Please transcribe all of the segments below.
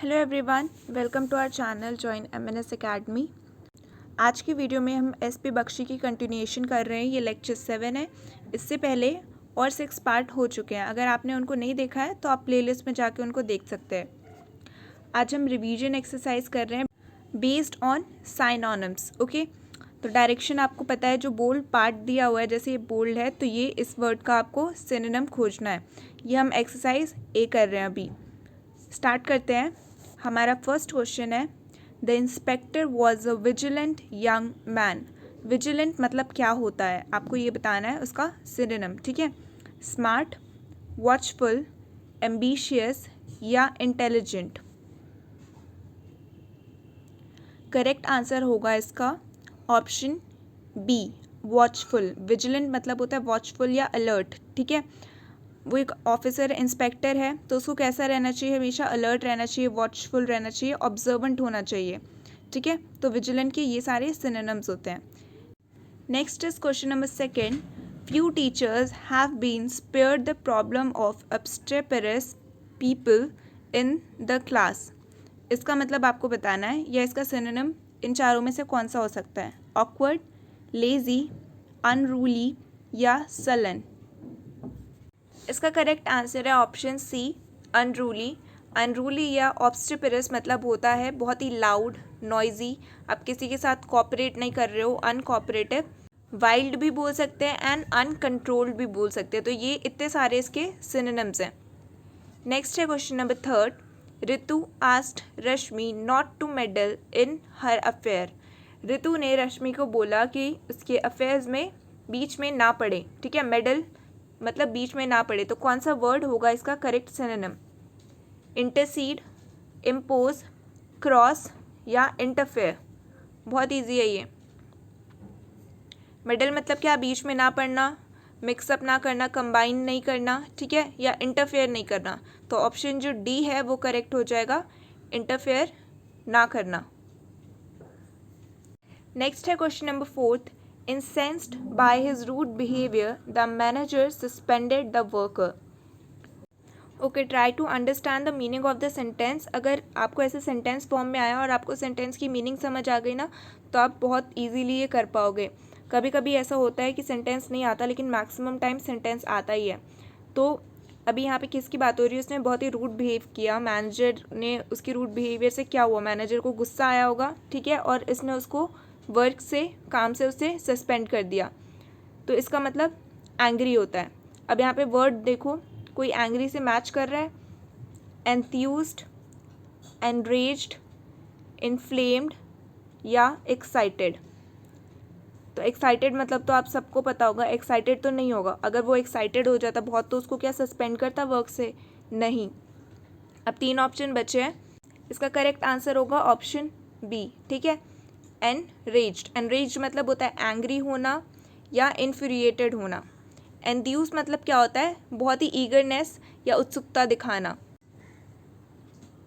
Hello everyone, welcome to our channel join MNS academy. आज की video में हम एसपी बख्शी की कंटिन्यूएशन कर रहे हैं। ये लेक्चर 7 है। इससे पहले और 6 पार्ट हो चुके हैं। अगर आपने उनको नहीं देखा है तो आप प्लेलिस्ट में जाके उनको देख सकते हैं। आज हम रिवीजन एक्सरसाइज कर रहे हैं बेस्ड ऑन साइनोनिम्स। ओके, तो डायरेक्शन आपको पता है, जो बोल्ड पार्ट दिया हुआ है, जैसे ये बोल्ड है तो ये इस वर्ड का आपको सिनोनिम खोजना है। ये हम एक्सरसाइज ए कर रहे हैं। अभी स्टार्ट करते हैं। हमारा फर्स्ट क्वेश्चन है, the inspector was a vigilant young man. Vigilant मतलब क्या होता है, आपको ये बताना है उसका सिनोनिम। ठीक है, स्मार्ट, वॉचफुल, एम्बिशियस या इंटेलिजेंट। करेक्ट आंसर होगा इसका ऑप्शन बी, वॉचफुल। विजिलेंट मतलब होता है वॉचफुल या अलर्ट। ठीक है, वो एक ऑफिसर इंस्पेक्टर है तो उसको कैसा रहना चाहिए, हमेशा अलर्ट रहना चाहिए, वॉचफुल रहना चाहिए, ऑब्जर्वेंट होना चाहिए। ठीक है, तो विजिलेंट के ये सारे सिनोनिम्स होते हैं। Next is question number second, few teachers have been spared the problem of obstreperous people in the class. इसका मतलब आपको बताना है, या इसका सिनोनिम इन चारों में से कौन सा हो सकता है। ऑकवर्ड, लेजी, अनरूली या सलन। इसका करेक्ट आंसर है ऑप्शन सी, अनरूली। अनरूली या ऑब्स्टिपरस मतलब होता है बहुत ही लाउड, नॉइजी, आप किसी के साथ कोऑपरेट नहीं कर रहे हो, अनकोऑपरेटिव। वाइल्ड भी बोल सकते हैं एंड अनकंट्रोल्ड भी बोल सकते हैं। तो ये इतने सारे इसके सिनोनिम्स हैं। नेक्स्ट है question number third, Ritu asked Rashmi not to meddle in her affair. Ritu ने रश्मि को बोला कि उसके अफेयर्स में बीच में ना पड़े। ठीक है, मेडल मतलब बीच में ना पड़े, तो कौन सा वर्ड होगा इसका correct synonym. Intercede, impose, cross या इंटरफेयर। बहुत इजी है ये। मिडल मतलब क्या, बीच में ना पड़ना, मिक्सअप ना करना, कंबाइन नहीं करना। ठीक है, या इंटरफेयर नहीं करना। तो ऑप्शन जो डी है वो करेक्ट हो जाएगा, इंटरफेयर ना करना। नेक्स्ट है question number fourth, incensed by his rude behavior, the manager suspended the worker. Okay, try to understand the meaning of the sentence. अगर आपको ऐसे सेंटेंस फॉर्म में आया और आपको सेंटेंस की मीनिंग समझ आ गई ना, तो आप बहुत इजीली ये कर पाओगे। कभी कभी ऐसा होता है कि सेंटेंस नहीं आता, लेकिन मैक्सिमम टाइम सेंटेंस आता ही है। तो अभी यहाँ पे किसकी बात हो रही है, उसने बहुत ही रूड बिहेव किया, मैनेजर ने, उसकी रूड बिहेवियर से क्या हुआ, मैनेजर को गुस्सा आया होगा। ठीक है, और इसने उसको वर्क से, काम से उसे सस्पेंड कर दिया। तो इसका मतलब एंग्री होता है। अब यहाँ पे वर्ड देखो, कोई एंग्री से मैच कर रहा है। एंथ्यूज्ड, एनरेज्ड, इन्फ्लेम्ड या एक्साइटेड। तो एक्साइटेड मतलब तो आप सबको पता होगा, एक्साइटेड तो नहीं होगा। अगर वो एक्साइटेड हो जाता बहुत तो उसको क्या सस्पेंड करता वर्क से, नहीं। अब 3 ऑप्शन बचे हैं, इसका करेक्ट आंसर होगा ऑप्शन बी। ठीक है, एनरेज्ड। एनरेज्ड मतलब होता है एंग्री होना या इन्फ्यूरिएटेड होना। एंथ्यूज मतलब क्या होता है, बहुत ही ईगरनेस या उत्सुकता दिखाना।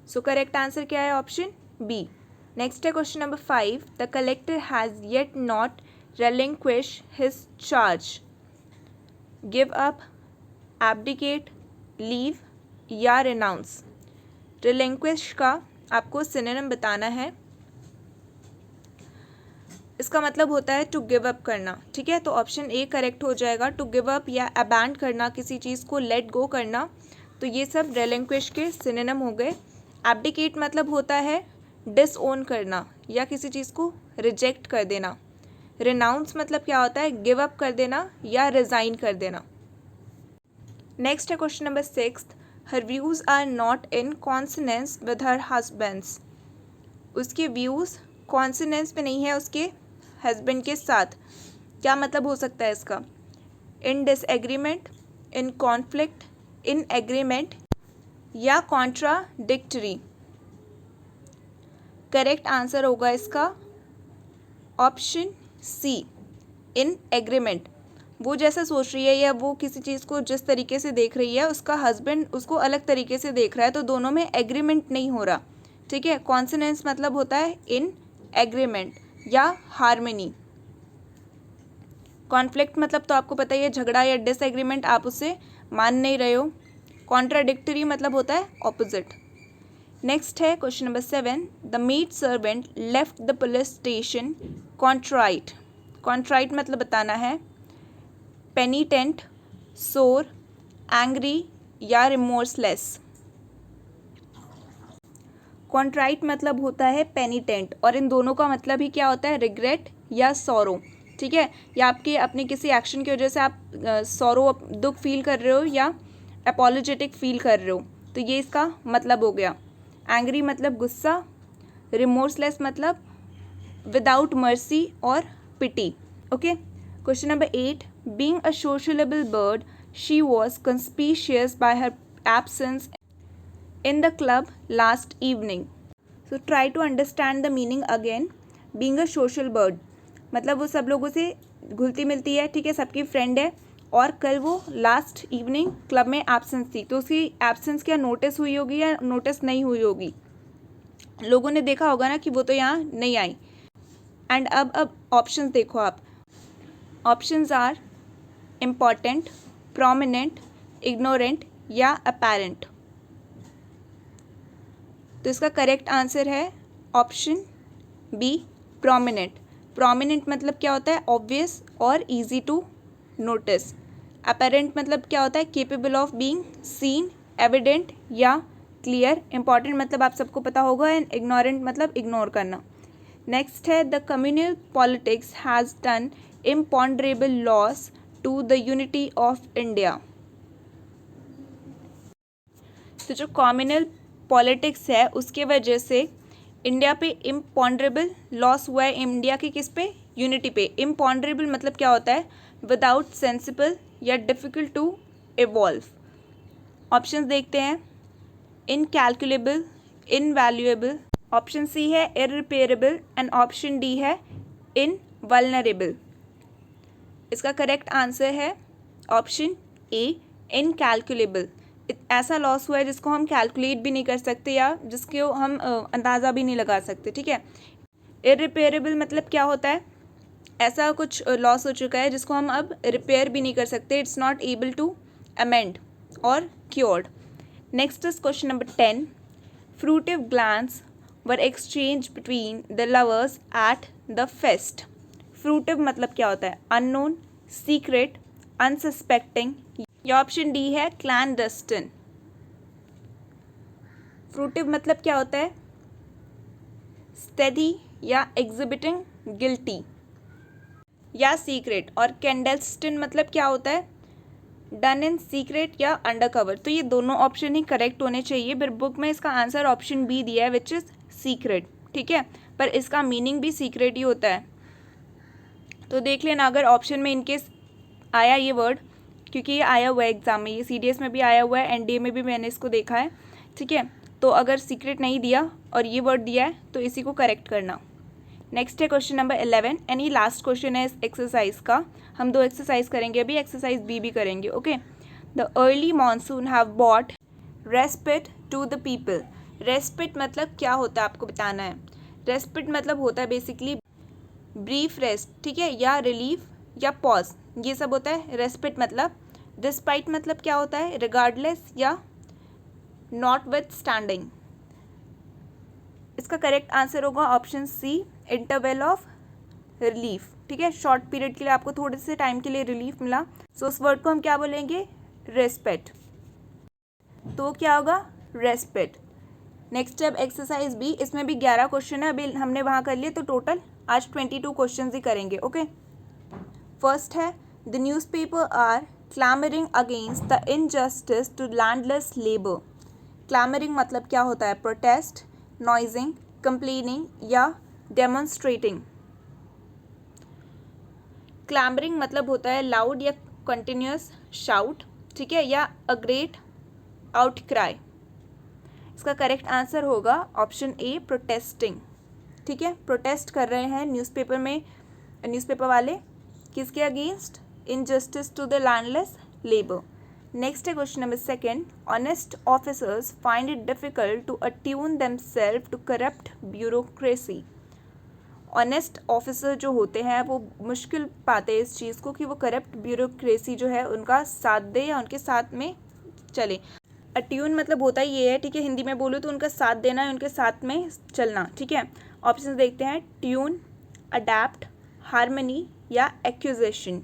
सो करेक्ट आंसर क्या है, ऑप्शन बी। नेक्स्ट है question number 5, the collector has yet not relinquish his charge. Give up, abdicate, leave या renounce. relinquish का आपको सिनोनिम बताना है। इसका मतलब होता है टू गिव अप करना। ठीक है, तो ऑप्शन ए करेक्ट हो जाएगा, टू गिव अप या अबैंड करना, किसी चीज़ को लेट गो करना। तो ये सब relinquish के सिनोनिम हो गए। abdicate मतलब होता है डिसओन करना या किसी चीज़ को रिजेक्ट कर देना। रिनाउंस मतलब क्या होता है, गिव अप कर देना या रिजाइन कर देना। नेक्स्ट है question number 6, her views are not in consonance with her husbands. उसके व्यूज़ कॉन्सोनेंस में नहीं है उसके हस्बैंड के साथ। क्या मतलब हो सकता है इसका, in disagreement, in conflict, in agreement या कॉन्ट्राडिक्टरी। करेक्ट आंसर होगा इसका ऑप्शन सी, इन एग्रीमेंट। वो जैसा सोच रही है या वो किसी चीज़ को जिस तरीके से देख रही है, उसका हस्बैंड उसको अलग तरीके से देख रहा है, तो दोनों में एग्रीमेंट नहीं हो रहा। ठीक है, कॉन्सोनेंस मतलब होता है इन एग्रीमेंट या हार्मनी। कॉन्फ्लिक्ट मतलब तो आपको पता ही है, झगड़ा या डिसएग्रीमेंट, आप उससे मान नहीं रहे हो। कॉन्ट्राडिक्टरी मतलब होता है ऑपोजिट। नेक्स्ट है question number 7, the maid servant left the police station contrite. Contrite मतलब बताना है पेनिटेंट, सोर, एंग्री या रिमोर्सलेस। कॉन्ट्राइट मतलब होता है पेनिटेंट, और इन दोनों का मतलब ही क्या होता है, रिग्रेट या सॉरो। ठीक है, या आपके अपने किसी एक्शन की वजह से आप सॉरो, दुख फील कर रहे हो या अपोलोजेटिक फील कर रहे हो, तो ये इसका मतलब हो गया। एंग्री मतलब गुस्सा, रिमोर्सलेस मतलब विदाउट मर्सी और pity. Okay, question number 8, being a sociable bird she was conspicuous by her absence in the club last evening. So try to understand the meaning again. Being a social bird मतलब वो सब लोगों से घुलती मिलती है, ठीक है, सबकी फ्रेंड है, और कल वो लास्ट इवनिंग क्लब में एब्सेंस थी, तो उसकी एब्सेंस क्या नोटिस हुई होगी या नोटिस नहीं हुई होगी, लोगों ने देखा होगा ना कि वो तो यहाँ नहीं आई। एंड अब ऑप्शंस देखो आप, options are important, prominent, ignorant या अपेरेंट। तो इसका करेक्ट आंसर है ऑप्शन बी, प्रोमिनेंट। प्रोमिनेंट मतलब क्या होता है, ऑब्वियस और इजी टू नोटिस। अपेरेंट मतलब क्या होता है, capable of being seen, evident या क्लियर। इंपॉर्टेंट मतलब आप सबको पता होगा, एंड इग्नोरेंट मतलब इग्नोर करना। नेक्स्ट है the communal politics has done imponderable loss to the unity of India. तो जो कम्युनल पॉलिटिक्स है उसके वजह से इंडिया पे इम्पॉन्डरेबल लॉस हुआ है। इंडिया की किस पे, यूनिटी पे। इम्पॉन्डरेबल मतलब क्या होता है, विदाउट सेंसिबल या डिफ़िकल्ट टू इवॉल्व। ऑप्शंस देखते हैं, इनकैलकुलेबल, इनवैल्यूएबल, ऑप्शन सी है इररिपेयरेबल एंड ऑप्शन डी है इनवल्नरेबल। इसका करेक्ट आंसर है ऑप्शन ए, इनकैलकुलेबल। ऐसा लॉस हुआ है जिसको हम कैलकुलेट भी नहीं कर सकते या जिसको हम अंदाज़ा भी नहीं लगा सकते, ठीक है। इररिपेयरेबल मतलब क्या होता है, ऐसा कुछ लॉस हो चुका है जिसको हम अब रिपेयर भी नहीं कर सकते, it's not able to amend और cured. Next is question number 10, furtive glance were exchange between the lovers at the feast. Furtive मतलब क्या होता है, अननोन, सीक्रेट, अनसस्पेक्टिंग या ऑप्शन डी है क्लैंडस्टिन। फ्रूटिव मतलब क्या होता है, स्टेडी या एग्जिबिटिंग गिल्टी या सीक्रेट, और कैंडलस्टिन मतलब क्या होता है, डन इन सीक्रेट या अंडरकवर। तो ये दोनों ऑप्शन ही करेक्ट होने चाहिए, फिर बुक में इसका आंसर ऑप्शन बी दिया है विच इज़ सीक्रेट, ठीक है, पर इसका मीनिंग भी सीक्रेट ही होता है। तो देख लेना अगर ऑप्शन में इनकेस आया ये वर्ड, क्योंकि ये आया हुआ है एग्जाम में, ये CDS में भी आया हुआ है, NDA में भी मैंने इसको देखा है, ठीक है। तो अगर सीक्रेट नहीं दिया और ये वर्ड दिया है तो इसी को करेक्ट करना। नेक्स्ट है क्वेश्चन नंबर 11 एंड ये लास्ट क्वेश्चन है इस एक्सरसाइज का। हम 2 एक्सरसाइज करेंगे अभी, एक्सरसाइज बी भी करेंगे। Okay, the early monsoon have bought respite to the people. Respite मतलब क्या होता है आपको बताना है। रेस्पिट मतलब होता है बेसिकली ब्रीफ रेस्ट, ठीक है, या रिलीफ या पॉज, ये सब होता है रेस्पिट मतलब। डिस्पाइट मतलब क्या होता है, रिगार्डलेस या नॉट विथ स्टैंडिंग। इसका करेक्ट आंसर होगा option C, interval of relief, ठीक है, शॉर्ट पीरियड के लिए आपको थोड़े से टाइम के लिए रिलीफ मिला, सो उस वर्ड को हम क्या बोलेंगे, रेस्पेट। तो क्या होगा, रेस्पेट। नेक्स्ट अब एक्सरसाइज बी, इसमें भी 11 क्वेश्चन है, अभी हमने वहाँ कर लिए, तो टोटल आज 22 क्वेश्चन ही करेंगे। ओके, फर्स्ट है the newspaper are clamouring against the injustice to landless labour. Clamouring मतलब क्या होता है, प्रोटेस्ट, नॉइजिंग, कंप्लेनिंग या डेमोन्स्ट्रेटिंग। क्लैमरिंग मतलब होता है लाउड या कंटिन्यूस शाउट, ठीक है, या अ ग्रेट आउटक्राई। इसका करेक्ट आंसर होगा ऑप्शन ए, प्रोटेस्टिंग, ठीक है। प्रोटेस्ट कर रहे हैं न्यूज़पेपर में, न्यूज़पेपर वाले किसके against, injustice to the landless labour. Next है question number 2, honest officers find it difficult to attune themselves to corrupt bureaucracy. Honest officer जो होते हैं वो मुश्किल पाते हैं इस चीज़ को कि वो करप्ट ब्यूरोक्रेसी जो है उनका साथ दे या उनके साथ में चले। अट्यून मतलब होता ही ये है, ठीक है, हिंदी में बोलूँ तो उनका साथ देना है, उनके साथ में चलना, ठीक है। ऑप्शन देखते हैं, ट्यून, अडैप्ट, हारमनी या एक्यूजेशन।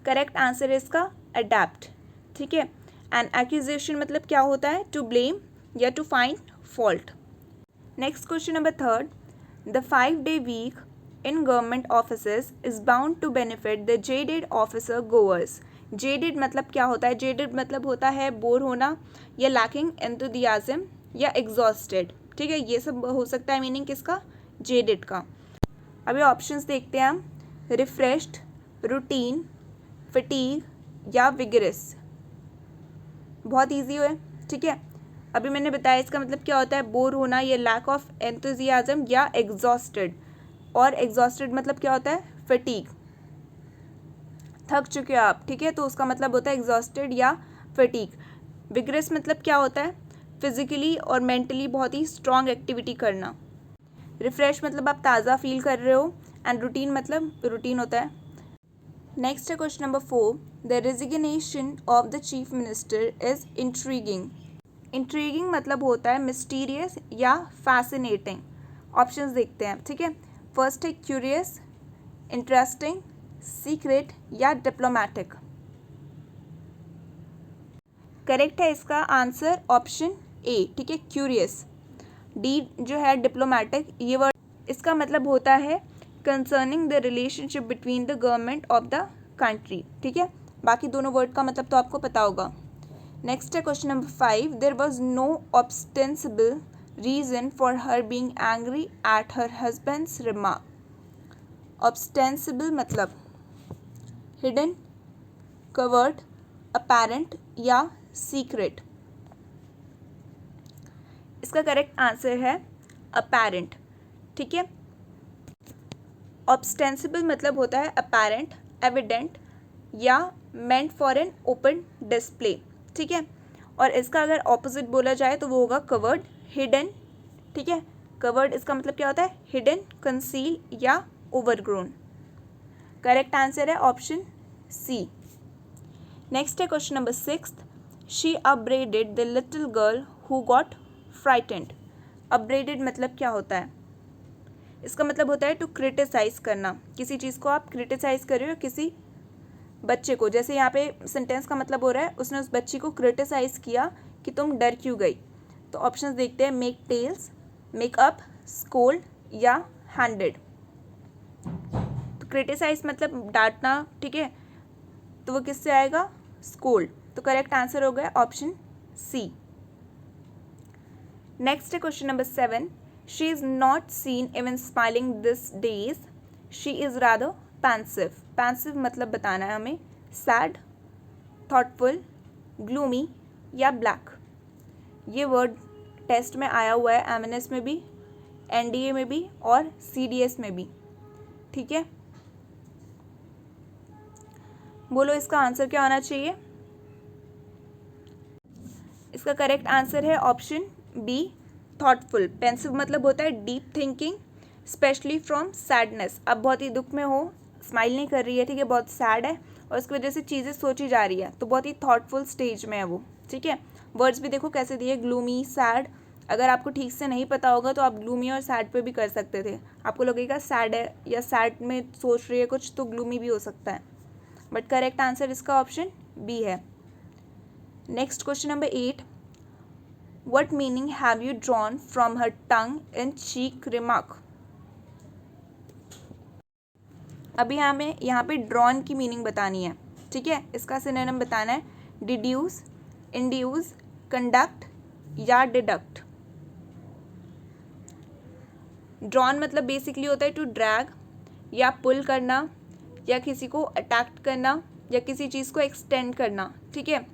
करेक्ट आंसर है इसका अडैप्ट, ठीक है। एंड एक्यूजेशन मतलब क्या होता है, टू ब्लेम या to find fault. Next question number third, the 5-day week in government offices is bound to benefit the jaded officer goers। jaded मतलब क्या होता है, jaded मतलब होता है बोर होना या lacking enthusiasm या exhausted, ठीक है, ये सब हो सकता है मीनिंग किसका, jaded का। अभी ऑप्शंस देखते हैं हम, refreshed, routine, fatigue या vigorous। बहुत ईजी है, ठीक है। अभी मैंने बताया इसका मतलब क्या होता है, बोर होना, या लैक ऑफ एंथुजियाज्म या एग्जॉस्टेड। और एग्जॉस्टेड मतलब क्या होता है, फटीग, थक चुके हो आप, ठीक है, तो उसका मतलब होता है एग्जॉस्टेड या फटीग। विग्रेस मतलब क्या होता है, फिजिकली और मेंटली बहुत ही स्ट्रॉन्ग एक्टिविटी करना। रिफ्रेश मतलब आप ताज़ा फील कर रहे हो, एंड रूटीन मतलब रूटीन होता है। नेक्स्ट है question number 4, the resignation of the chief minister is intriguing. Intriguing मतलब होता है मिस्टीरियस या फैसिनेटिंग। ऑप्शंस देखते हैं, ठीक है। फर्स्ट है क्यूरियस, इंटरेस्टिंग, सीक्रेट या डिप्लोमेटिक। करेक्ट है इसका आंसर ऑप्शन ए, ठीक है, क्यूरियस। डी जो है डिप्लोमेटिक, ये वर्ड इसका मतलब होता है concerning the relationship between the government of the country, ठीक है। बाकी दोनों वर्ड का मतलब तो आपको पता होगा। नेक्स्ट है question number 5, there was no ostensible reason for her being angry at her husband's remark. Ostensible मतलब हिडन, कवर्ड, अपैरेंट या सीक्रेट। इसका करेक्ट आंसर है अपैरेंट, ठीक है। ऑब्स्टेंसिबल मतलब होता है अपैरेंट, एविडेंट या meant for an open display, ठीक है। और इसका अगर ऑपोजिट बोला जाए तो वो होगा कवर्ड, हिडन, ठीक है। कवर्ड इसका मतलब क्या होता है, हिडन, कंसील या ओवरग्रोन। करेक्ट आंसर है ऑप्शन सी। नेक्स्ट है question number 6, she upbraided the little girl who got frightened. Upbraided मतलब क्या होता है, इसका मतलब होता है टू क्रिटिसाइज करना, किसी चीज़ को आप क्रिटिसाइज कर रहे हो किसी बच्चे को, जैसे यहाँ पे सेंटेंस का मतलब हो रहा है उसने उस बच्ची को क्रिटिसाइज किया कि तुम डर क्यों गई। तो ऑप्शंस देखते हैं, make tales, make up, scold या हैंडेड। तो क्रिटिसाइज मतलब डांटना, ठीक है, तो वो किससे आएगा, स्कोल्ड। तो करेक्ट आंसर हो गया ऑप्शन सी। नेक्स्ट है question number 7, she is not seen even smiling this days, she is rather pensive. Pensive मतलब बताना है हमें, सैड, थॉटफुल, ग्लूमी या ब्लैक। ये वर्ड टेस्ट में आया हुआ है, एमएनएस में भी, एनडीए में भी और सीडीएस में भी, ठीक है। बोलो इसका आंसर क्या होना चाहिए। इसका करेक्ट आंसर है ऑप्शन बी, थॉटफुल। पेंसिव मतलब होता है deep thinking, specially from sadness. अब बहुत ही दुख में हो, स्माइल नहीं कर रही है, ठीक है, बहुत सैड है और उसकी वजह से चीज़ें सोची जा रही है, तो बहुत ही थॉटफुल स्टेज में है वो, ठीक है। वर्ड्स भी देखो कैसे दिए, ग्लूमी, सैड। अगर आपको ठीक से नहीं पता होगा तो आप ग्लूमी और सैड पे भी कर सकते थे, आपको लगेगा सैड है या सैड में सोच रही है कुछ, तो ग्लूमी भी हो सकता है, बट करेक्ट आंसर इसका ऑप्शन बी है। Next question number 8, What meaning have you drawn from her tongue in cheek remark? अभी हमें यहाँ पे ड्रॉन की मीनिंग बतानी है, ठीक है। इसका सिनोनिम बताना है, डिड्यूस, इंड्यूस, कंडक्ट या डिडक्ट। ड्रॉन मतलब बेसिकली होता है टू ड्रैग या पुल करना या किसी को अटैक करना या किसी चीज़ को एक्सटेंड करना, ठीक है।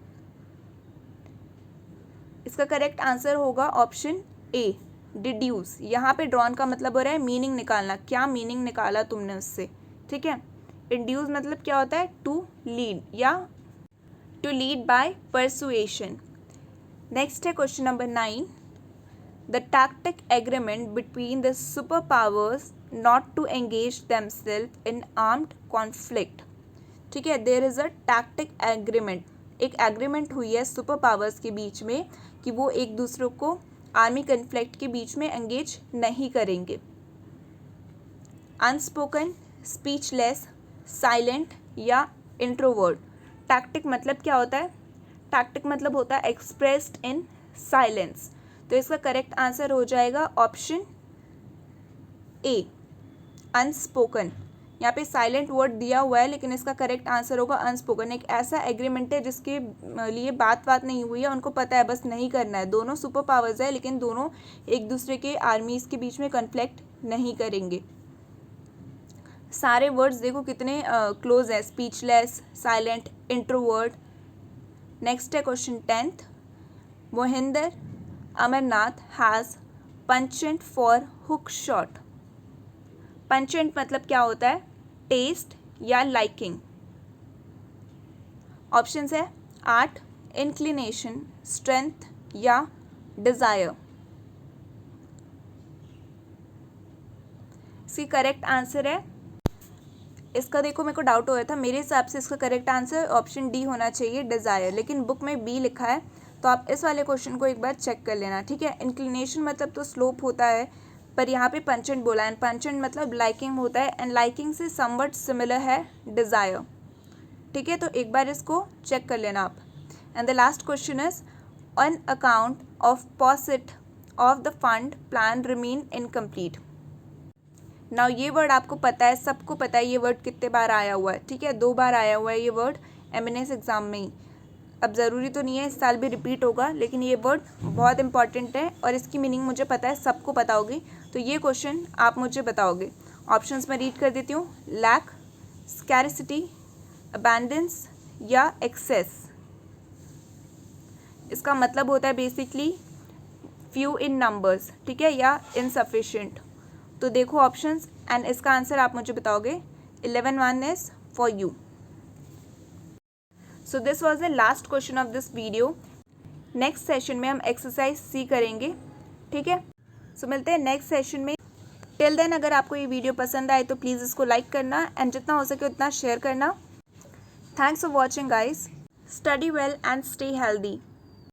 इसका करेक्ट आंसर होगा ऑप्शन ए, डिड्यूस। यहाँ पे ड्रॉन का मतलब हो रहा है मीनिंग निकालना, क्या मीनिंग निकाला तुमने उससे, ठीक है। इंड्यूस मतलब क्या होता है, टू लीड या to lead by persuasion. Next है question number 9, the tactic agreement between the super powers not to engage themself in armed conflict, ठीक है। There is a tactic agreement, एक एग्रीमेंट हुई है सुपर पावर्स के बीच में कि वो एक दूसरे को आर्मी कन्फ्लिक्ट के बीच में एंगेज नहीं करेंगे। अनस्पोकन, स्पीचलेस, साइलेंट या इंट्रोवर्ट। टैक्टिक मतलब क्या होता है? टैक्टिक मतलब होता है एक्सप्रेस्ड इन साइलेंस। तो इसका करेक्ट आंसर हो जाएगा ऑप्शन ए, अनस्पोकन। यहाँ पे साइलेंट वर्ड दिया हुआ है लेकिन इसका करेक्ट आंसर होगा अनस्पोकन। एक ऐसा एग्रीमेंट है जिसके लिए बात नहीं हुई है, उनको पता है बस नहीं करना है। दोनों सुपर पावर्स है लेकिन दोनों एक दूसरे के आर्मीज के बीच में कन्फ्लिक्ट नहीं करेंगे। सारे वर्ड्स देखो कितने क्लोज है, स्पीचलेस, साइलेंट, इंट्रोवर्ट। नेक्स्ट है question 10th। Mohinder Amarnath has penchant for hook shot. Penchant मतलब क्या होता है? टेस्ट या लाइकिंग। ऑप्शंस है आर्ट, इंक्लिनेशन, स्ट्रेंथ या डिजायर। इसकी करेक्ट आंसर है, इसका देखो मेरे को डाउट हो रहा था, मेरे हिसाब से इसका करेक्ट आंसर ऑप्शन डी होना चाहिए, डिजायर, लेकिन बुक में बी लिखा है तो आप इस वाले क्वेश्चन को एक बार चेक कर लेना, ठीक है। इंक्लिनेशन मतलब तो स्लोप होता है, पर यहाँ पे पंचेंट बोला है, पंचेंट मतलब लाइकिंग होता है, एंड लाइकिंग से समवट सिमिलर है डिज़ायर, ठीक है। तो एक बार इसको चेक कर लेना आप। And the last question is on account of paucity of the fund plan remain incomplete. Now ये वर्ड आपको पता है, सबको पता है ये वर्ड कितने बार आया हुआ है, ठीक है, 2 बार आया हुआ है ये वर्ड एमएनएस एग्जाम में ही। अब ज़रूरी तो नहीं है इस साल भी रिपीट होगा, लेकिन ये वर्ड बहुत इंपॉर्टेंट है और इसकी मीनिंग मुझे पता है, सबको पता होगी। तो ये क्वेश्चन आप मुझे बताओगे। ऑप्शंस मैं रीड कर देती हूँ। लैक, स्कैरिसिटी, अबैंडेंस या एक्सेस। इसका मतलब होता है बेसिकली फ्यू इन नंबर्स, ठीक है, या इनसफिशिएंट। तो देखो ऑप्शंस एंड इसका आंसर आप मुझे बताओगे। 11 is for you. So this was the last question of this video. Next session में हम एक्सरसाइज सी करेंगे, ठीक है। सो मिलते हैं नेक्स्ट सेशन में। टिल देन अगर आपको ये वीडियो पसंद आए तो प्लीज़ इसको लाइक करना एंड जितना हो सके उतना शेयर करना। Thanks for watching guys. Study well and stay healthy.